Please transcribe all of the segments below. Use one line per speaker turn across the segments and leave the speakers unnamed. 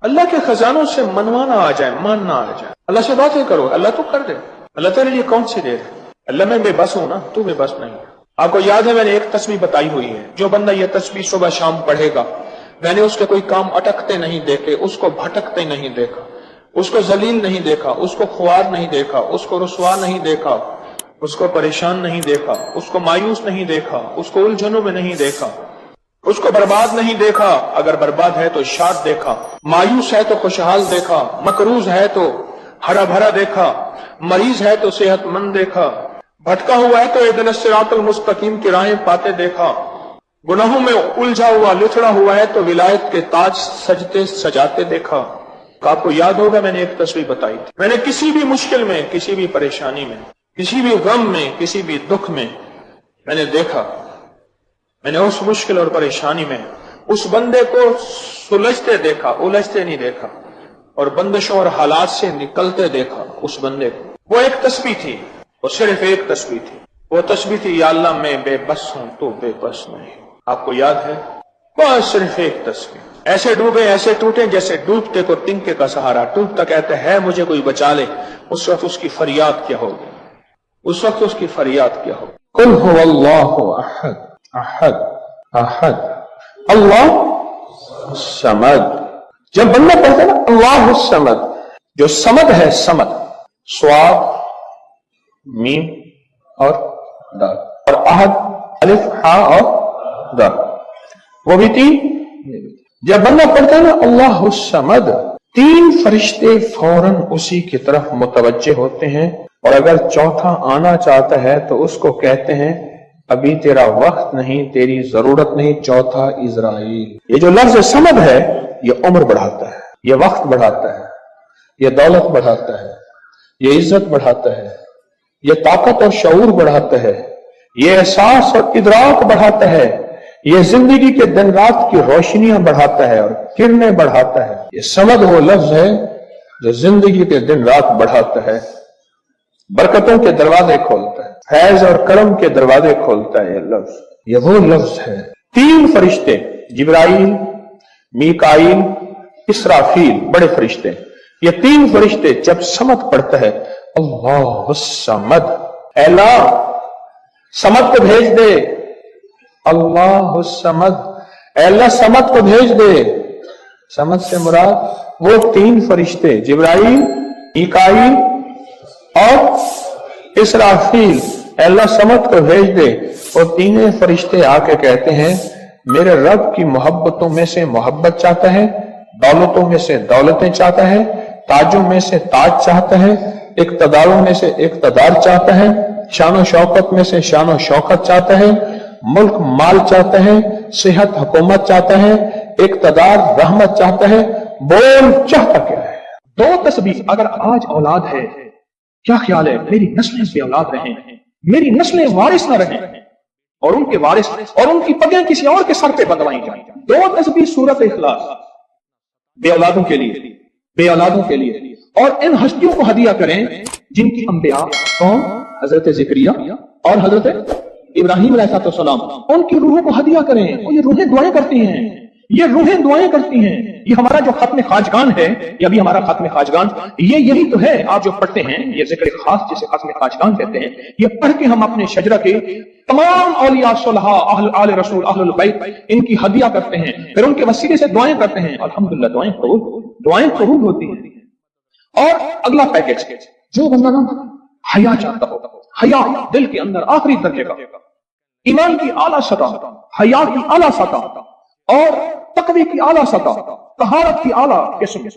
اللہ کے خزانوں سے منوانا آ جائے، ماننا آ جائے، اللہ سے باتیں کرو، اللہ تو کر دے، اللہ تیرے لیے کون سی دے دے، اللہ میں بے بس ہوں نا، تو بے بس نہیں۔ آپ کو یاد ہے میں نے ایک تسبیح بتائی ہوئی ہے، جو بندہ یہ تسبیح صبح شام پڑھے گا، میں نے اس کے کوئی کام اٹکتے نہیں دیکھے، اس کو بھٹکتے نہیں دیکھا، اس کو ذلیل نہیں دیکھا، اس کو خوار نہیں دیکھا، اس کو رسوا نہیں دیکھا، اس کو پریشان نہیں دیکھا، اس کو مایوس نہیں دیکھا، اس کو الجھنوں میں نہیں دیکھا، اس کو برباد نہیں دیکھا، اگر برباد ہے تو شاد دیکھا، مایوس ہے تو خوشحال دیکھا، مقروض ہے تو ہرا بھرا دیکھا، مریض ہے تو صحت مند دیکھا، بھٹکا ہوا ہے تو اہدنا الصراط المستقیم کی راہیں پاتے دیکھا، گناہوں میں الجھا ہوا لتڑا ہوا ہے تو ولایت کے تاج سجتے سجاتے دیکھا۔ آپ کو یاد ہوگا میں نے ایک تصویر بتائی تھی، میں نے کسی بھی مشکل میں، کسی بھی پریشانی میں، کسی بھی غم میں، کسی بھی دکھ میں میں نے دیکھا، میں نے اس مشکل اور پریشانی میں اس بندے کو سلجھتے دیکھا، الجھتے نہیں دیکھا، اور بندشوں اور حالات سے نکلتے دیکھا اس بندے کو۔ وہ ایک تسبیح تھی، وہ صرف ایک تسبیح تھی، وہ تسبیح تھی یا اللہ میں بے بس ہوں تو بے بس نہیں۔ آپ کو یاد ہے؟ بس صرف ایک تسبیح، ایسے ڈوبے ایسے ٹوٹے جیسے ڈوبتے کو تنکے کا سہارا، ٹوٹتا کہتے ہے مجھے کوئی بچا لے، اس وقت اس کی فریاد کیا ہوگی، اس وقت اس کی فریاد کیا ہوگی؟ قل هو اللہ احد احد احد اللہ الصمد۔ جب بندہ کہتا ہے نا اللہ الصمد، جو صمد ہے، صمد صاد میم اور دال، اور احد الف ہا اور دال، وہ بھی تین۔ جب بندہ پڑھتا ہے نا اللہ الصمد، تین فرشتے فوراً اسی کی طرف متوجہ ہوتے ہیں، اور اگر چوتھا آنا چاہتا ہے تو اس کو کہتے ہیں ابھی تیرا وقت نہیں، تیری ضرورت نہیں، چوتھا اسرائیل۔ یہ جو لفظ صمد ہے یہ عمر بڑھاتا ہے، یہ وقت بڑھاتا ہے، یہ دولت بڑھاتا ہے، یہ عزت بڑھاتا ہے، یہ طاقت اور شعور بڑھاتا ہے، یہ احساس اور ادراک بڑھاتا ہے، یہ زندگی کے دن رات کی روشنیاں بڑھاتا ہے اور کرنیں بڑھاتا ہے۔ یہ صمد وہ لفظ ہے جو زندگی کے دن رات بڑھاتا ہے، برکتوں کے دروازے کھولتا ہے، فیض اور کرم کے دروازے کھولتا ہے۔ یہ لفظ، یہ وہ لفظ ہے۔ تین فرشتے، جبرائیل، میکائیل، اسرافیل، بڑے فرشتے، یہ تین فرشتے جب صمد پڑھتا ہے اللہ الصمد، اے اللہ صمد کو بھیج دے، اللہ الصمد، اے اللہ صمد کو بھیج دے۔ صمد سے مراد وہ تین فرشتے جبرائیل، میکائیل اور اسرافیل، اے اللہ صمد کو بھیج دے۔ اور تینوں فرشتے آ کے کہتے ہیں میرے رب کی محبتوں میں سے محبت چاہتا ہے، دولتوں میں سے دولتیں چاہتا ہے، تاجوں میں سے تاج چاہتا ہے، اقتداروں میں سے اقتدار چاہتا ہے، شان و شوکت میں سے شان و شوکت چاہتا ہے، ملک مال چاہتا ہے، صحت حکومت چاہتا ہے، اقتدار رحمت چاہتا ہے۔ بول چاہتا کیا ہے؟ دو تسبیح اگر آج اولاد ہے، کیا خیال ہے میری نسلیں بے اولاد رہیں، میری نسلیں وارث نہ رہیں، اور ان کے وارث اور ان کی پگیں کسی اور کے سر پہ بدلوائی جائیں۔ دو تسبیح سورۃ اخلاص، بے اولادوں کے لیے، بے اولادوں کے لیے، اور ان ہستیوں کو ہدیہ کریں جن کی انبیاء کون؟ حضرت زکریا اور حضرت ابراہیم علیہ السلام، ان کی روحوں کو ہدیہ کریں۔ اور یہ روحیں دعائیں کرتی ہیں، یہ روحیں دعائیں کرتی ہیں۔ یہ ہمارا جو ختم خواجگان ہے، یہ ابھی ہمارا ختم خواجگان، یہ یہی تو ہے آپ جو پڑھتے ہیں، یہ ذکر خاص جسے ختم خواجگان کہتے ہیں، یہ پڑھ کے ہم اپنے شجرہ کے تمام اولیاء صلحاء، اہل آل رسول، اہل البیت، ان کی ہدیہ کرتے ہیں، پھر ان کے وسیلے سے دعائیں کرتے ہیں۔ الحمدللہ دعائیں قبول ہوتی ہیں۔ اور اگلا پیکج، جو بندہ نا حیا چاہتا ہو، حیا دل کے اندر آخری درجے کا، ایمان کی اعلیٰ سطح، حیا کی اعلیٰ سطح، اور تقوی کی اعلیٰ سطح، طہارت کی اعلیٰ قسم،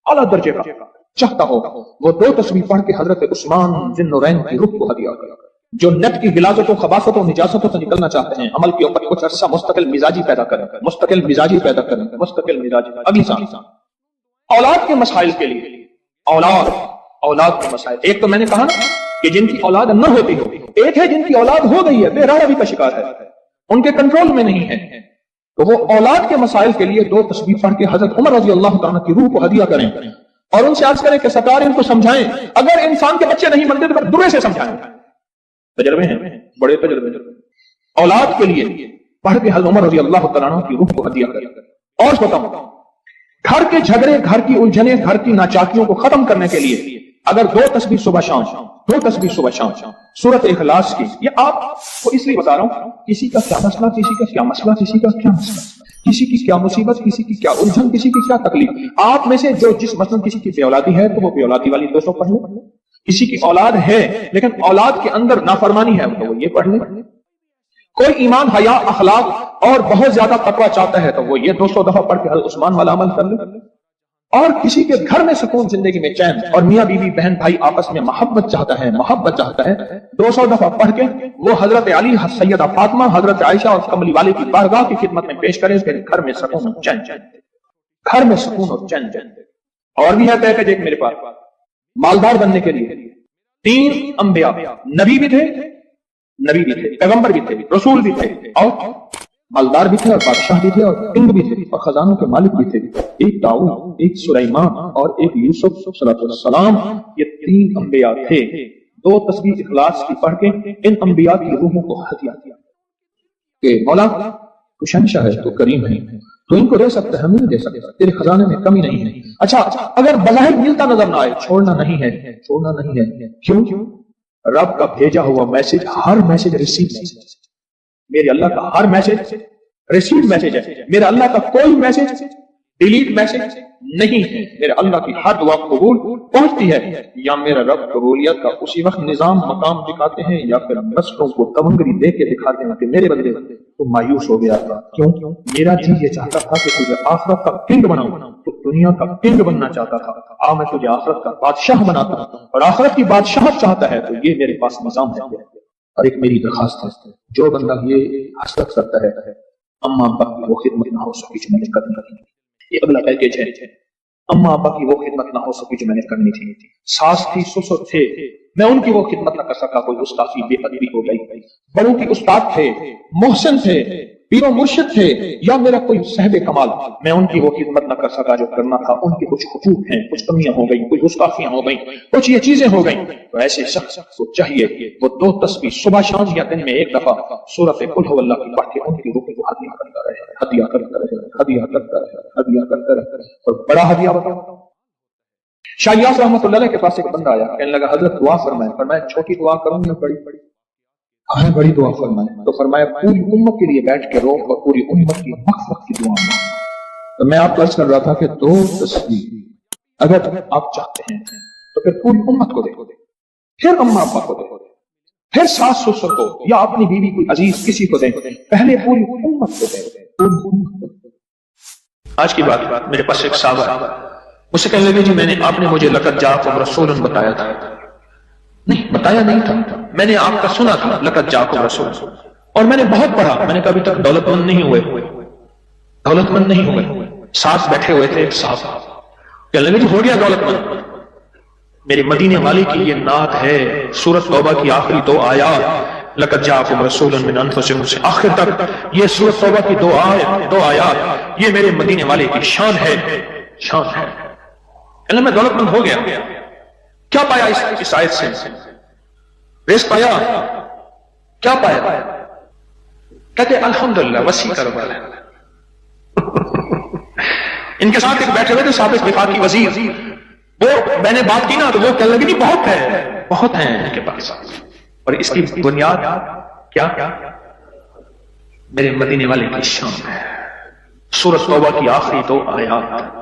اعلیٰ درجے کا چاہتا ہو، وہ دو تسبیح پڑھ کے حضرت عثمان ذی النورین کی روح کو ہدیہ کرے۔ جو نیت کی غلاظت و خباثت و نجاستوں سے نکلنا چاہتے ہیں، عمل کے اوپر کچھ عرصہ مستقل مزاجی پیدا کریں، مستقل مزاجی پیدا کریں، مستقل مزاجی۔ اگلی سال اولاد کے مسائل کے لیے، اولاد کے مسائل، ایک تو میں نے کہا نا کہ جن کی اولاد نہ ہوتی ہو، ایک ہے جن کی اولاد ہو گئی ہے، بے روی کا شکار ہے، ان کے کنٹرول میں نہیں ہے، تو وہ اولاد کے مسائل کے لیے دو تسبیح پڑھ کے حضرت عمر رضی اللہ تعالیٰ کی روح کو ہدیہ کریں، اور ان سے عرض کریں کہ سرکار ان کو سمجھائیں، اگر انسان کے بچے نہیں بنتے تو درے سے سمجھائیں۔ تجربے ہیں، بڑے تجربے۔ اولاد کے لیے پڑھ کے حضرت عمر رضی اللہ تعالیٰ کی روح کو ہدیہ کریں۔ اور بتاؤں گھر کے جھگڑے، گھر کی الجھنیں، گھر کی ناچاکیوں کو ختم کرنے کے لیے اگر 2 تسبیح صبح شام، 2 تسبیح صبح شام سورۃ اخلاص کی، یہ آپ کو اس لیے بتا رہا ہوں، کسی کا کیا مسئلہ، کسی کا کیا مسئلہ، کسی کا کیا مسئلہ، کسی کی کیا مصیبت، کسی کی کیا الجھن، کسی کی کیا تکلیف، آپ میں سے جو جس مثلا کسی کی بے اولادی ہے تو وہ بے اولادی والی 200 پڑھ لیں، کسی کی اولاد ہے لیکن اولاد کے اندر نافرمانی ہے تو وہ یہ پڑھ لیں، کوئی ایمان، حیا، اخلاق اور بہت زیادہ تقویٰ چاہتا ہے تو وہ یہ 200 دفعہ پڑھ کے حضرت عثمان والا عمل کر لے، اور کسی کے گھر میں سکون، زندگی میں چین، اور میاں بیوی، بہن بھائی آپس میں محبت چاہتا ہے، 200 دفعہ پڑھ کے وہ حضرت علی، سیدہ فاطمہ، حضرت عائشہ اور کملی والے کی بارگاہ کی خدمت میں پیش کرے، پھر گھر میں سکون اور چین، گھر میں سکون اور چین۔ اور بھی ہے پیکج ایک میرے پاس مالدار بننے کے لیے، 3 انبیاء، نبی بھی تھے، پیغمبر بھی تھے، رسول بھی تھے، اور مالدار بھی تھے، اور بادشاہ بھی تھے، اور کنگ بھی تھے، اور خزانوں کے مالک بھی تھے، ایک داؤد، ایک سلیمان اور ایک یوسف صلی اللہ علیہ وسلم، یہ 3 انبیاء تھے۔ 2 تسبیح اخلاص کی پڑھ کے ان انبیاء کی روحوں کو ہدیہ دیا کہ مولا تو شہنشاہ ہے، تو کریم ہے، تو ان کو دے سکتا ہے، ہم نہیں دے سکتا، تیرے خزانے میں کمی نہیں ہے۔ اچھا اگر بظاہر ملتا نظر نہ آئے، چھوڑنا نہیں ہے، کیوں؟ رب کا بھیجا ہوا میسج، ہر میسج ریسیو میسج، میرے اللہ کا ہر میسج ریسیو میسج ہے، میرا اللہ کا کوئی میسج ڈیلیٹ میسج نہیں ہے، میرے اللہ کی ہر دعا قبول پہنچتی ہے، یا میرا رب قبولیت کا اسی وقت نظام مقام دکھاتے ہیں، یا پھر نسلوں کو تمنگری دے کے دکھاتے ہیں کہ میرے بندے تو مایوس ہو گیا تھا، کیوں؟ میرا جی یہ چاہتا تھا کہ تجھے آخرت کا کنگ بناؤں، تو دنیا کا کنگ بننا چاہتا تھا، میں تجھے آخرت کا بادشاہ بناتا ہوں، اور آخرت کی بادشاہت چاہتا ہے تو یہ میرے پاس نظام ہے۔ اور ایک میری درخواست ہے، جو بندہ یہ حسرت کرتا ہے اما ابا کی وہ خدمت نہ ہو سکی جو میں نے کرنی تھی، یہ اگلا پیکج ہے، اما ابا کی وہ خدمت نہ ہو سکی جو میں نے کرنی تھی، ساس تھی، سسر تھے، میں ان کی وہ خدمت نہ کر سکا، کوئی استاد بے ادبی ہو گئی، بڑوں کی استاد تھے، محسن تھے، پیر و مرشد تھے، یا میرا کوئی صاحب کمال، میں ان کی وہ خدمت نہ کر سکا جو کرنا تھا، ان کے کچھ حقوق ہیں، کچھ کمیاں ہو گئی، کچھ گستاخیاں ہو گئیں، کچھ یہ چیزیں ہو گئیں، تو ایسے شخص کو چاہیے وہ 2 تسبیح صبح شام یا دن میں 1 دفعہ سورۃ قل ھو اللہ کی پڑھ کے ان کی روح کو ہدیہ کرتا رہے، ہدیہ کرتا رہے، ہدیہ کرتا رہے، ہدیہ کرتا رہے۔ اور بڑا ہدیہ بتاؤ، شاہ یاس رحمۃ اللہ علیہ کے پاس ایک بندہ آیا، کہنے لگا حضرت دعا فرمائیں، فرمایا چھوٹی دعا کروں یا بڑی؟ ہاں بڑی دعا فرمائیں، تو فرمایا پوری امت کے لیے بیٹھ کے رو اور پوری امت کی مغفرت کی دعا مانگو۔ تو میں آپ کو عرض کر رہا تھا کہ 2 تسبیح اگر آپ چاہتے ہیں تو پھر پوری امت کو دے، پھر اماں ابا کو دے، پھر ساس سسر کو، یا اپنی بیوی کوئی عزیز کسی کو دیں، پہلے پوری امت کو دے۔ آج کی بات، میرے پاس ایک صحابہ مجھ سے کہنے لگے جی آپ نے مجھے لقد جاءکم رسول بتایا تھا، نہیں بتایا نہیں تھا، میں نے آپ کا سنا تھا لقد جاءکم رسول، اور میں نے بہت پڑھا، میں نے کہا ابھی تک دولت مند نہیں ہوئے، ساتھ بیٹھے ہوئے تھے ایک صاحب، کہنے لگے جی ہو گیا دولت مند، میرے مدینے والے کی یہ نعت ہے، سورۃ توبہ کی آخری 2 آیات، لقد جاءکم رسول من انفسکم سے آخر تک یہ سورۃ توبہ کی 2 آیات، یہ میرے مدینے والے کی شان ہے۔ اللہ میں دولت مند ہو گیا، کیا پایا اس آیت سے؟ رزق پایا، کیا پایا؟ کہتے الحمدللہ وسیع کاروبار ہے۔ ان کے ساتھ ایک بیٹھے ہوئے تھے سابق وفاقی وزیر، وہ میں نے بات کی نا تو وہ کہنے لگے نہیں بہت ہیں ان کے پاس، اور اس کی بنیاد کیا؟ میرے مدینے والے کی شان ہے، سورۃ توبہ کی آخری 2 آیات۔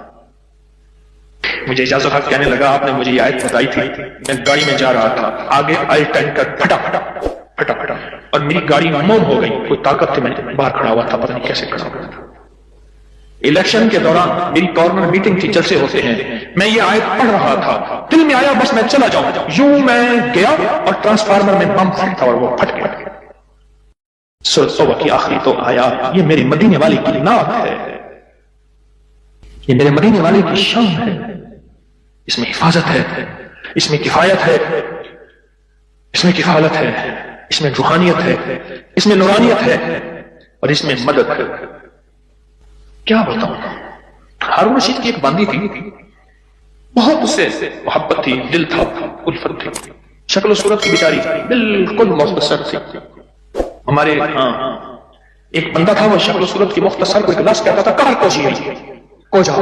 مجھے اجازت حق کہنے لگا آپ نے مجھے یہ آیت بتائی تھی، میں گاڑی میں جا رہا تھا، آگے آئی ٹینکر پھٹا اور میری گاڑی موم ہو گئی، کوئی طاقت تھی، میں باہر کھڑا ہوا تھا، پتہ نہیں کیسے کھڑا ہوا تھا۔ الیکشن کے دوران میری کارنر میٹنگ تھی، جلسے ہوتے ہیں، میں یہ آیت پڑھ رہا تھا، دل میں آیا بس میں چلا جاؤں، یوں میں گیا اور ٹرانسفارمر میں بم پھٹ تھا اور وہ پھٹ گیا۔ سورۃ توبہ کی آخری 2 آیات، یہ میرے مدینے والے کی نعت ہے، یہ میرے مدینے والے کی شان ہے، اس میں حفاظت ہے، اس میں کفایت ہے، اس میں کفالت ہے، اس میں روحانیت ہے، اس میں نورانیت ہے، اور اس میں مدد ہے۔ کیا بتاؤں، ہارون رشید کی ایک باندی تھی، بہت اس سے محبت تھی، دل تھا، الفت تھی، شکل و صورت کی بیچاری بالکل مختصر تھی۔ ہمارے ایک بندہ تھا، وہ شکل و صورت کی مختصر کو اخلاص کہتا تھا، کہاں کو جا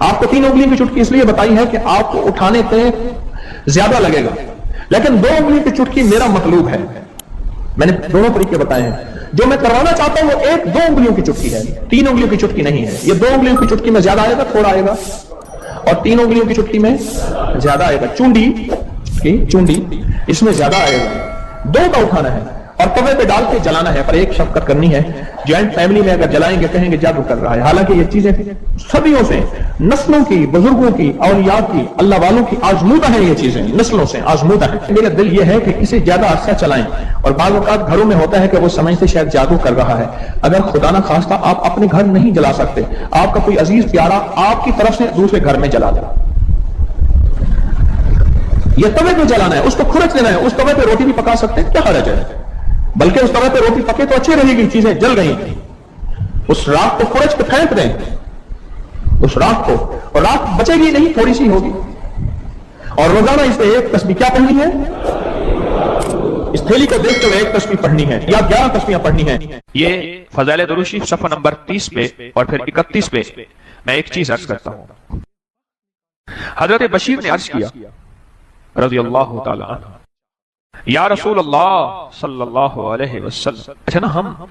آپ کو 3 انگلیوں کی چٹکی اس لیے بتائی ہے کہ آپ کو اٹھانے پہ زیادہ لگے گا، لیکن 2 انگلیوں کی چٹکی میرا مطلوب ہے. میں نے دونوں طریقے بتائے ہیں. جو میں کروانا چاہتا ہوں وہ 2 انگلیوں کی چٹکی ہے، 3 انگلیوں کی چٹکی نہیں ہے. یہ 2 انگلیوں کی چٹکی میں زیادہ آئے گا، تھوڑا آئے گا، اور 3 انگلیوں کی چٹکی میں زیادہ آئے گا. چونڈی اس میں زیادہ آئے گا. 2 کا اٹھانا ہے اور توے پہ ڈال کے جلانا ہے، پر ایک شفقت کرنی ہے. جوائنٹ فیملی میں اگر جلائیں گے کہیں گے جادو کر رہا ہے، حالانکہ یہ چیزیں صدیوں سے نسلوں کی، بزرگوں کی، اولیاء کی، اللہ والوں کی آزمودہ ہیں. یہ چیزیں نسلوں سے آزمودہ ہیں. میرا دل یہ ہے کہ اسے زیادہ عرصہ چلائیں. اور بعض اوقات گھروں میں ہوتا ہے کہ وہ سمجھتے شاید جادو کر رہا ہے. اگر خدا نہ خواستہ آپ اپنے گھر نہیں جلا سکتے، آپ کا کوئی عزیز پیارا آپ کی طرف سے دوسرے گھر میں جلا دے. یہ توے پہ جلانا ہے، اس کو کھرچ لینا ہے. اس توے پہ روٹی بھی پکا سکتے ہیں، کیا حرج ہے؟ بلکہ اس طرح پہ روٹی پکے تو اچھی رہے گی. چیزیں جل گئی، اس راکھ کو کھرچ کے پھینک دیں، اس راکھ کو، اور راکھ بچے گی نہیں، تھوڑی سی ہوگی. اور روزانہ اس میں 1 تسبیح کیا پڑھنی ہے؟ اس تھیلی کو دیکھتے ہوئے 1 تسبیح پڑھنی ہے یا 11 تسبیحاں پڑھنی ہے.
یہ فضائل درود شریف صفحہ نمبر 30 پہ اور پھر 31 پہ میں ایک چیز عرض کرتا ہوں. حضرت بشیر نے عرض کیا رضی اللہ تعالی عنہ، یا رسول اللہ صلی اللہ علیہ وسلم. اچھا نا،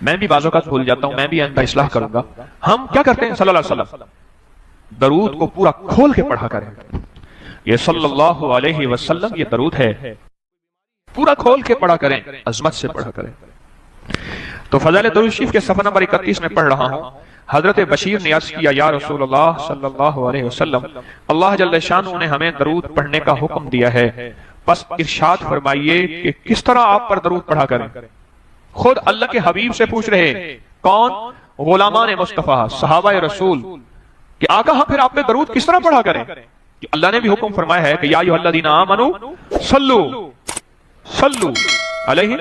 میں بھی بعض اوقات بھول جاتا ہوں، میں بھی آئندہ اصلاح کروں گا. ہم کیا کرتے ہیں؟ صلی اللہ علیہ وسلم درود کو پورا کھول کے پڑھا کریں. یہ صلی اللہ علیہ وسلم یہ درود ہے، پورا کھول کے پڑھا کریں، عظمت سے پڑھا کریں. تو فضائل درود شریف کے صفحہ نمبر 31 میں پڑھ رہا ہوں. حضرت بشیر نے عرض کیا، یا رسول اللہ صلی اللہ علیہ وسلم، اللہ جل شانہ نے ہمیں درود پڑھنے کا حکم دیا ہے، بس ارشاد فرمائیے کہ کس طرح آپ پر درود پڑھا کریں. خود اللہ کے حبیب سے پوچھ رہے، کون؟ غلامان مصطفیٰ، صحابہ رسول، کہ آقا ہم پھر آپ پہ درود کس طرح پڑھا کریں؟ کہ اللہ نے بھی حکم فرمایا ہے کہ یا ایھا الذین آمنوا صلوا علیہ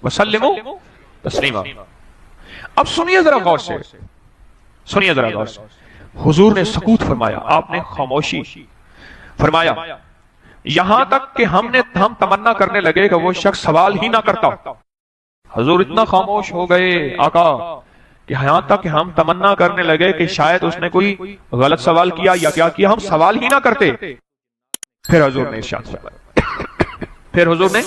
وسلموا تسلیما. اب سنیے ذرا غور سے، سنیے ذرا غور سے. حضور نے سکوت فرمایا، آپ نے خاموشی فرمایا، یہاں تک کہ ہم تمنا کرنے لگے کہ وہ شخص سوال ہی نہ کرتا. حضور اتنا خاموش ہو گئے آقا کہ یہاں تک کہ ہم تمنا کرنے لگے کہ شاید اس نے کوئی غلط سوال کیا یا کیا کیا، ہم سوال ہی نہ کرتے. پھر حضور نے ارشاد فرمایا، پھر حضور نے،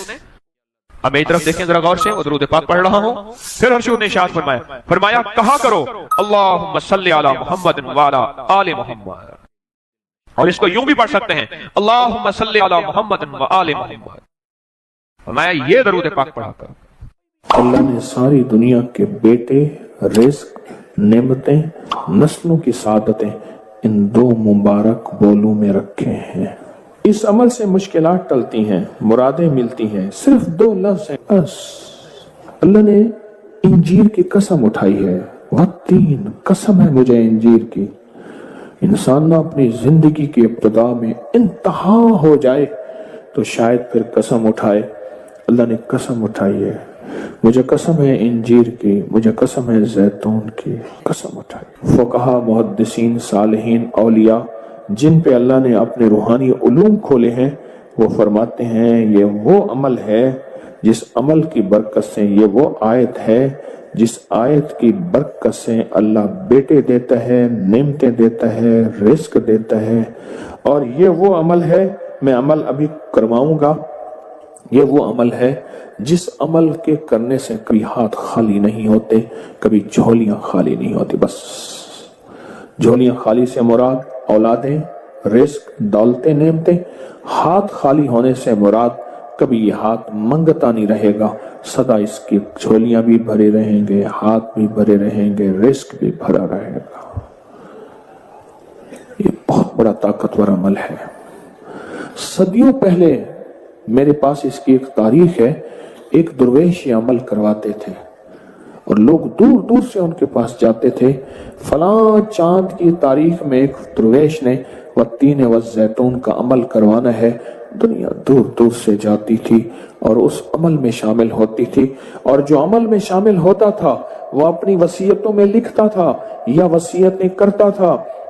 اب میری طرف دیکھیں ذرا غور سے، درود پاک پڑھ رہا ہوں. پھر حضور نے ارشاد فرمایا کہا کرو اللہم صلی علی محمد وعلی آل محمد. اور اس کو یوں بھی پڑھ سکتے ہیں، اللہم صلی علی محمد وآل محمد. فرمایا یہ درود پاک پڑھا کر.
اللہ نے ساری دنیا کے بیٹے، رزق، نعمتیں، نسلوں کی سعادتیں ان 2 مبارک بولوں میں رکھے ہیں. اس عمل سے مشکلات ٹلتی ہیں، مرادیں ملتی ہیں. صرف 2 لفظ ہیں بس. اللہ نے انجیر کی قسم اٹھائی ہے، والتین، قسم ہے مجھے انجیر کی. انسان نہ اپنی زندگی کی ابتدا میں انتہا ہو جائے تو شاید پھر قسم اٹھائے. اللہ نے قسم اٹھائی ہے، مجھے قسم ہے انجیر کی، مجھے قسم ہے زیتون کی. قسم اٹھائی. فقہا، محدثین، صالحین، اولیاء جن پہ اللہ نے اپنے روحانی علوم کھولے ہیں، وہ فرماتے ہیں یہ وہ عمل ہے جس عمل کی برکت سے، یہ وہ آیت ہے جس آیت کی برکت سے اللہ بیٹے دیتا ہے، نعمتیں دیتا ہے، رزق دیتا ہے. اور یہ وہ عمل ہے، میں عمل ابھی کرواؤں گا، یہ وہ عمل ہے جس عمل کے کرنے سے کبھی ہاتھ خالی نہیں ہوتے، کبھی جھولیاں خالی نہیں ہوتی. بس جھولیاں خالی سے مراد اولادیں، رزق، دولتیں، نعمتیں. ہاتھ خالی ہونے سے مراد کبھی یہ ہاتھ منگتا نہیں رہے گا، سدا اس کی جھولیاں بھی بھرے رہیں گے، ہاتھ بھی بھرے رہیں گے، رزق بھی بھرا رہے گا. یہ بہت بڑا طاقتور عمل ہے. صدیوں پہلے میرے پاس اس کی ایک تاریخ ہے. ایک درویش یہ عمل کرواتے تھے اور لوگ دور دور سے ان کے پاس جاتے تھے. فلاں چاند کی تاریخ میں ایک درویش نے والتین والزیتون کا عمل کروانا ہے. دنیا دور دور سے جاتی تھی اور اس عمل میں شامل ہوتی تھی. اور جو عمل میں شامل ہوتا تھا وہ اپنی وصیتوں میں لکھتا تھا یا وصیتیں کرتا تھا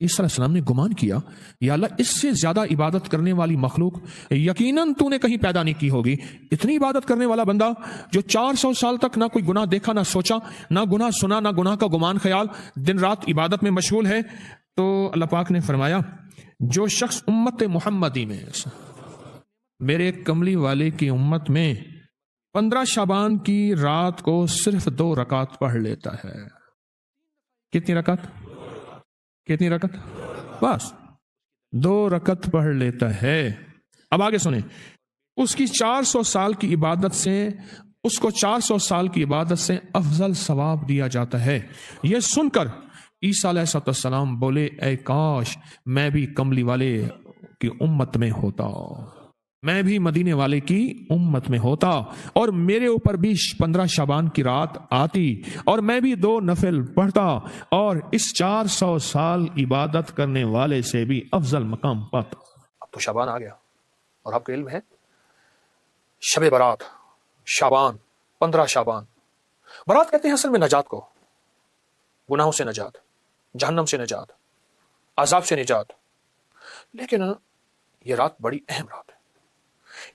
عیسیٰ علیہ السلام نے گمان کیا یا اللہ اس سے زیادہ عبادت کرنے والی مخلوق یقیناً تو نے کہیں پیدا نہیں کی ہوگی. اتنی عبادت کرنے والا بندہ جو 400 سال تک نہ کوئی گناہ دیکھا نہ سوچا, نہ گناہ سنا, نہ گناہ کا گمان خیال, دن رات عبادت میں مشغول ہے. تو اللہ پاک نے فرمایا جو شخص امت محمدی میں, میرے کملی والے کی امت میں 15 شعبان کی رات کو صرف 2 رکعت پڑھ لیتا ہے. کتنی رکعت؟ کتنی رکعت؟ بس 2 رکعت پڑھ لیتا ہے. اب آگے سنیں, اس کی 400 سال کی عبادت سے, اس کو 400 سال کی عبادت سے افضل ثواب دیا جاتا ہے. یہ سن کر عیسیٰ علیہ السلام بولے اے کاش میں بھی کملی والے کی امت میں ہوتا, میں بھی مدینے والے کی امت میں ہوتا, اور میرے اوپر بھی 15 شعبان کی رات آتی اور میں بھی 2 نفل پڑھتا اور اس 400 سال عبادت کرنے والے سے بھی افضل مقام پاتا. اب تو شعبان آ گیا اور آپ کو علم ہے شب برات, شعبان, 15 شعبان. برات کہتے ہیں اصل میں نجات کو, گناہوں سے نجات, جہنم سے نجات, عذاب سے نجات. لیکن یہ رات بڑی اہم رات ہے.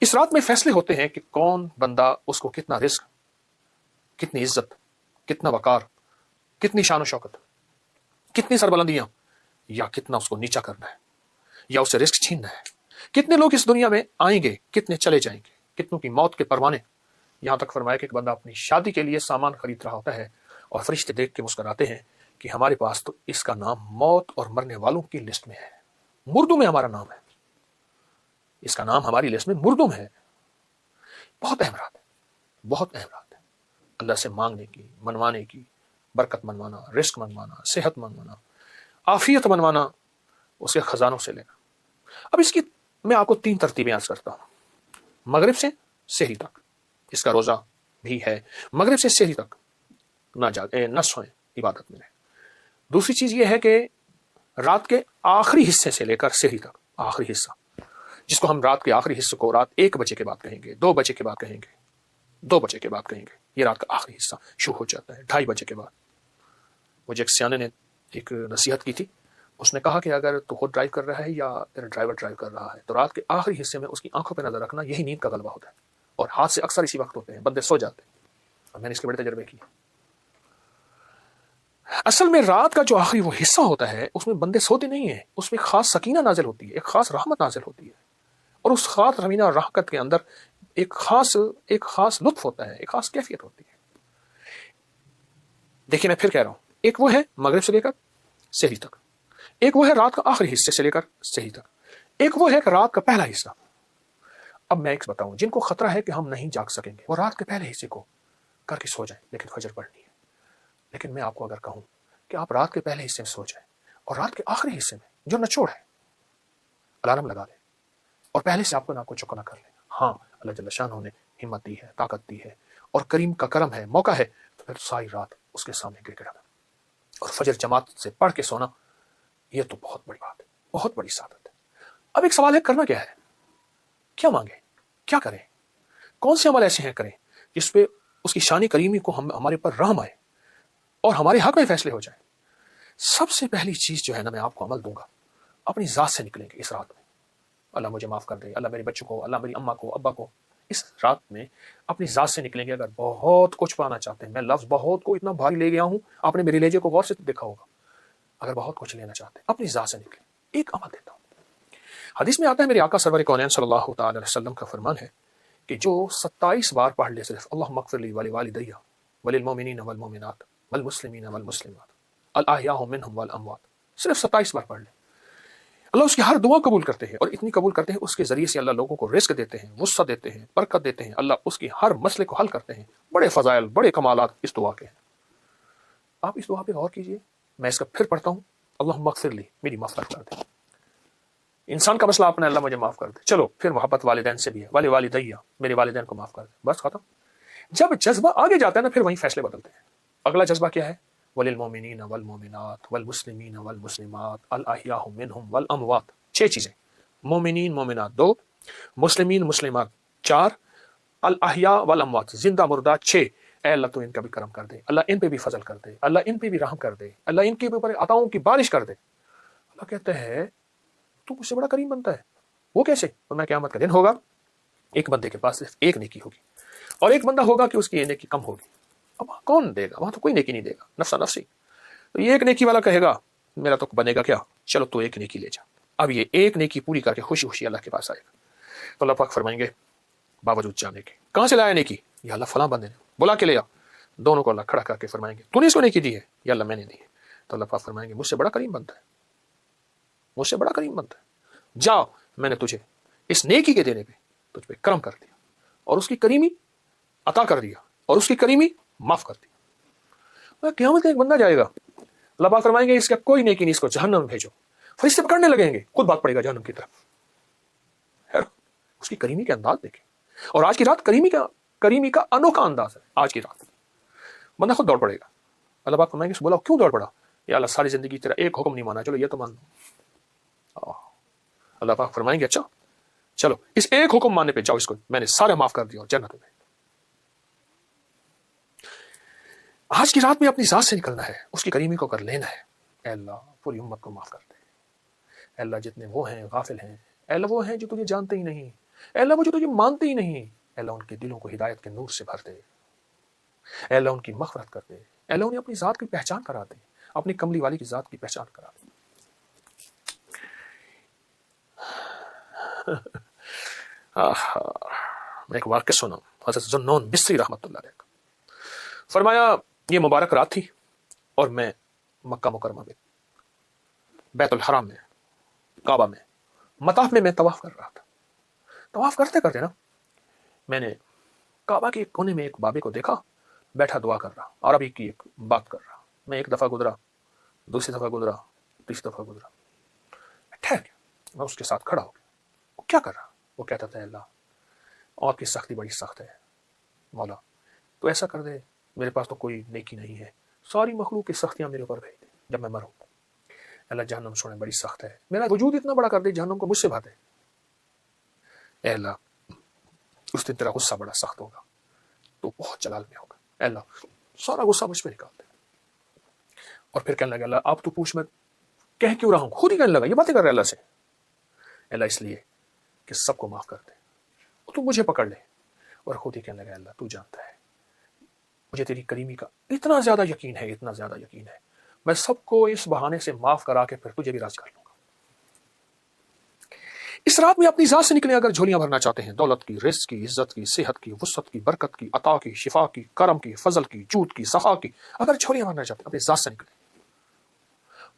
اس رات میں فیصلے ہوتے ہیں کہ کون بندہ, اس کو کتنا رزق, کتنی عزت, کتنا وقار, کتنی شان و شوکت, کتنی سربلندیاں, یا کتنا اس کو نیچا کرنا ہے, یا اسے رزق چھیننا ہے. کتنے لوگ اس دنیا میں آئیں گے, کتنے چلے جائیں گے, کتنوں کی موت کے پروانے. یہاں تک فرمایا کہ ایک بندہ اپنی شادی کے لیے سامان خرید رہا ہوتا ہے اور فرشتے دیکھ کے مسکراتے ہیں کہ ہمارے پاس تو اس کا نام موت اور مرنے والوں کی لسٹ میں ہے, مردوں میں ہمارا نام ہے, اس کا نام ہماری لسٹ میں مردوں میں ہے. بہت اہم رات ہے, بہت اہم رات ہے. اللہ سے مانگنے کی, منوانے کی, برکت منوانا, رزق منوانا, صحت منوانا, عافیت منوانا, اس کے خزانوں سے لینا. اب اس کی میں آپ کو 3 ترتیبیں عرض کرتا ہوں. مغرب سے سحری تک اس کا روزہ بھی ہے, مغرب سے سحری تک نہ سوئیں, عبادت میں رہیں. دوسری چیز یہ ہے کہ رات کے آخری حصے سے لے کر سحری تک, آخری حصہ جس کو ہم رات کے آخری حصے کو رات 1 بجے کے بعد کہیں گے, 2 بجے کے بعد کہیں گے, 2 بجے کے بعد کہیں گے, یہ رات کا آخری حصہ شروع ہو جاتا ہے 2:30 بجے کے بعد. مجھے ایک سیانے نے ایک نصیحت کی تھی, اس نے کہا کہ اگر تو خود ڈرائیو کر رہا ہے یا تیرا ڈرائیور ڈرائیو کر رہا ہے تو رات کے آخری حصے میں اس کی آنکھوں پہ نظر رکھنا, یہی نیند کا غلبہ ہوتا ہے. اور ہاتھ سے اکثر اسی وقت ہوتے ہیں, بندے سو جاتے ہیں, اور میں نے اس کے بڑے تجربے کیے. اصل میں رات کا جو آخری وہ حصہ ہوتا ہے اس میں بندے سوتے نہیں ہیں, اس میں ایک خاص سکینہ نازل ہوتی ہے, ایک خاص رحمت نازل ہوتی ہے, اور اس خاص رحمینہ اور رحمت کے اندر ایک خاص لطف ہوتا ہے, ایک خاص کیفیت ہوتی ہے. دیکھیں میں پھر کہہ رہا ہوں, ایک وہ ہے مغرب سے لے کر سحری تک, ایک وہ ہے رات کا آخری حصے سے لے کر سحری تک, ایک وہ ہے کہ رات کا پہلا حصہ. اب میں ایک بتاؤں, جن کو خطرہ ہے کہ ہم نہیں جاگ سکیں گے وہ رات کے پہلے حصے کو کر کے سو جائیں, لیکن فجر پڑھنی ہے. لیکن میں آپ کو اگر کہوں کہ آپ رات کے پہلے حصے میں سو جائیں اور رات کے آخری حصے میں جو نچوڑ ہے الارم لگا دیں اور پہلے سے آپ کو نہ کو چکنا کر لیں. ہاں اللہ جل شانہ نے ہمت دی ہے, طاقت دی ہے, اور کریم کا کرم ہے, موقع ہے, تو پھر ساری رات اس کے سامنے گر گڑانا اور فجر جماعت سے پڑھ کے سونا, یہ تو بہت بڑی بات ہے, بہت بڑی سعادت ہے. اب ایک سوال ہے, کرنا کیا ہے, کیا مانگیں, کیا کریں, کون سے عمل ایسے ہیں کریں جس پہ اس کی شان کریمی کو ہمارے پر رحم آئے اور ہمارے حق میں فیصلے ہو جائیں. سب سے پہلی چیز جو ہے نا, میں آپ کو عمل دوں گا, اپنی ذات سے نکلیں گے اس رات میں. اللہ مجھے معاف کر دے, اللہ میرے بچوں کو, اللہ میری اماں کو, ابا کو, اس رات میں اپنی ذات سے نکلیں گے. اگر بہت کچھ پانا چاہتے ہیں, میں لفظ بہت کو اتنا بھاری لے گیا ہوں, آپ نے میرے لہجے کو غور سے دیکھا ہوگا. اگر بہت کچھ لینا چاہتے ہیں اپنی ذات سے نکلیں. ایک عمل دیتا ہوں, حدیث میں آتا ہے میرے آقا سرور کونین صلی اللہ تعالی علیہ وسلم کا فرمان ہے کہ جو 27 بار پڑھ لے صرف اللہم اغفر لی ولوالدی وللمؤمنین والمؤمنات والمسلمین والمسلمات الاحیاء منہم والاموات, صرف 27 بار پڑھ لے, اللہ اس کی ہر دعا قبول کرتے ہیں, اور اتنی قبول کرتے ہیں اس کے ذریعے سے اللہ لوگوں کو رزق دیتے ہیں, وسعت دیتے ہیں, برکت دیتے ہیں, اللہ اس کی ہر مسئلے کو حل کرتے ہیں. بڑے فضائل, بڑے کمالات اس دعا کے ہیں. آپ اس دعا پہ غور کیجئے. میں اس کا پھر پڑھتا ہوں, اللہم اغفر لی, میری مغفرت کر دے. انسان کا مسئلہ اپنا, اللہ مجھے معاف کر دے. چلو پھر محبت والدین سے بھی ہے, والدیہ, میرے والدین کو معاف کر دے, بس ختم. جب جذبہ آگے جاتا ہے نا, پھر وہیں فیصلے بدلتے ہیں. اگلا جذبہ کیا ہے, وللمؤمنین والمؤمنات والمسلمین والمسلمات الاحیاء منہم والاموات. 6 چیزیں, مومنین مومنات 2, مسلمین مسلمات 4, الاحیاء والاموات زندہ مردہ 6. اے اللہ تو ان کا بھی کرم کر دے, اللہ ان پہ بھی فضل کر دے, اللہ ان پہ بھی رحم کر دے, اللہ ان کے اوپر عطاؤں کی بارش کر دے.
اللہ کہتے ہیں تو مجھ سے بڑا کریم بنتا ہے، وہ کیسے؟ اور میں قیامت کا دن ہوگا، ایک بندے کے پاس صرف ایک نیکی ہوگی اور ایک بندہ ہوگا کہ اس کی یہ نیکی کم ہوگی. اب کون دے گا؟ وہاں تو کوئی نیکی نہیں دے گا، نفسا نفسی. تو یہ ایک نیکی والا کہے گا میرا تو بنے گا کیا، چلو تو ایک نیکی لے جا. اب یہ ایک نیکی پوری کر کے خوشی خوشی اللہ کے پاس آئے گا. تو اللہ پاک فرمائیں گے باوجود جانے کے کہاں سے لایا نیکی؟ یا اللہ فلاں بندے نے بلا کے لیا. دونوں کو اللہ کھڑا کر کے فرمائیں گے تو نے اس کو نیکی دی ہے؟ یا اللہ میں نے دی ہے. تو اللہ پاک فرمائیں گے مجھ سے بڑا کریم بنتا ہے، مجھ سے بڑا کریم بنتا ہے. جا میں نے تجھے اس نیکی کے دینے پہ تجھ پہ کرم کر دیا اور اس کی کریمی عطا کر دیا اور اس کی کریمی معاف کر دیا. قیامت ایک بندہ جائے گا، اللہ پاک فرمائیں گے اس کا کوئی نیکی نہیں، اس کو جہنم میں بھیجو. فرشتے پکڑنے لگیں گے، خود بات پڑے گا جہنم کی طرف. اس کی کریمی کے انداز دیکھیں. اور آج کی رات کریمی کا انوکھا انداز ہے. آج کی رات بندہ خود دوڑ پڑے گا. اللہ پاک فرمائیں گے بولا کیوں دوڑ پڑا؟ یا اللہ ساری زندگی تیرا ایک حکم نہیں مانا، چلو یہ تو مان لو. اللہ پاک فرمائیں گے اچھا چلو اس ایک حکم ماننے پہ جاؤ، اس کو میں نے سارا معاف کر دیا اور جنت میں. آج کی رات میں اپنی ذات سے نکلنا ہے، اس کی کریمی کو کر لینا ہے. اے اللہ پوری امت کو معاف کر دے. اے اللہ جتنے وہ ہیں غافل ہیں، اے اللہ وہ ہیں جو تجھے جانتے ہی نہیں، اے اللہ وہ جو تجھے مانتے ہی نہیں، اے اللہ ان کے دلوں کو ہدایت کے نور سے بھر دے. اے اللہ ان کی مغفرت کر دے. اے اللہ انہیں اپنی ذات کی پہچان کرا دے، اپنی کملی والی کی ذات کی پہچان کرا دے. میں ایک واقعہ سنا حضرت ذوالنون مصری رحمۃ اللہ علیہ. فرمایا یہ مبارک رات تھی اور میں مکہ مکرمہ میں بیت الحرام میں کعبہ میں مطاف میں طواف کر رہا تھا. طواف کرتے کرتے نا میں نے کعبہ کے ایک کونے میں ایک بابے کو دیکھا بیٹھا دعا کر رہا، عربی کی ایک بات کر رہا. میں ایک دفعہ گزرا، دوسری دفعہ گزرا، تیسری دفعہ گزرا. ٹھہر گیا، میں اس کے ساتھ کھڑا ہو گیا. وہ کیا کر رہا؟ وہ کہتا تھا اللہ آپ کی سختی بڑی سخت ہے، مولا تو ایسا کر دے، میرے پاس تو کوئی نیکی نہیں ہے، ساری مخلوق کی سختیاں میرے اوپر بھیج دے جب میں مروں. اللہ جہنم سونے بڑی سخت ہے، میرا وجود اتنا بڑا کر دے جہنم کو مجھ سے بھر دے. اے اللہ اس دن تیرا غصہ بڑا سخت ہوگا، تو بہت جلال میں ہوگا. اے اللہ سارا غصہ مجھ پہ نکال دے. اور پھر کہنے لگا اللہ آپ تو پوچھ میں کہہ کیوں رہا ہوں، خود ہی کہنے لگا یہ باتیں کر رہے اللہ سے. اللہ اس لیے کہ سب کو معاف کر دے، تو مجھے پکڑ لے. اور خود ہی کہنے لگا اللہ تو جانتا ہے مجھے تیری کریمی کا اتنا زیادہ یقین ہے، اتنا زیادہ یقین ہے، میں سب کو اس بہانے سے معاف کرا کے پھر تجھے بھی راضی کر لوں گا. اس رات میں اپنی ذات سے نکلے اگر جھولیاں بھرنا چاہتے ہیں، دولت کی، رزق کی، عزت کی، صحت کی، وسعت کی، برکت کی، عطا کی، شفا کی، کرم کی، فضل کی، جود کی، سخا کی، اگر جھولیاں بھرنا چاہتے ہیں اپنی ذات سے نکلے.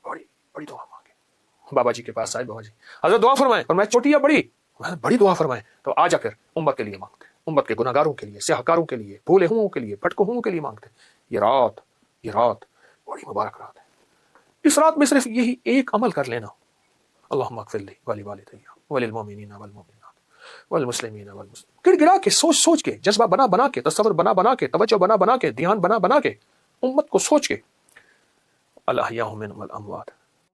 بڑی بڑی دعا مانگے. بابا جی کے پاس آئے، بابا جی حضرت دعا فرمائیں، اور میں چھوٹی یا بڑی دعا فرمائیں. تو آ جا کر امت کے لیے مانگتے، امت کے گناہگاروں کے لیے، سیاہکاروں کے لیے، بھولے ہوں کے لیے، بھٹکے ہوں کے لیے مانگتے. یہ رات بڑی مبارک رات ہے. اس رات میں صرف یہی ایک عمل کر لینا، اللہم اغفر لی ولوالدی وللمؤمنین والمؤمنات والمسلمین والمسلمات. گڑ گڑا کے، سوچ کے، جذبہ بنا کے، تصور بنا کے، توجہ بنا کے، دھیان بنا کے، امت کو سوچ کے. الاحیاء منہم والاموات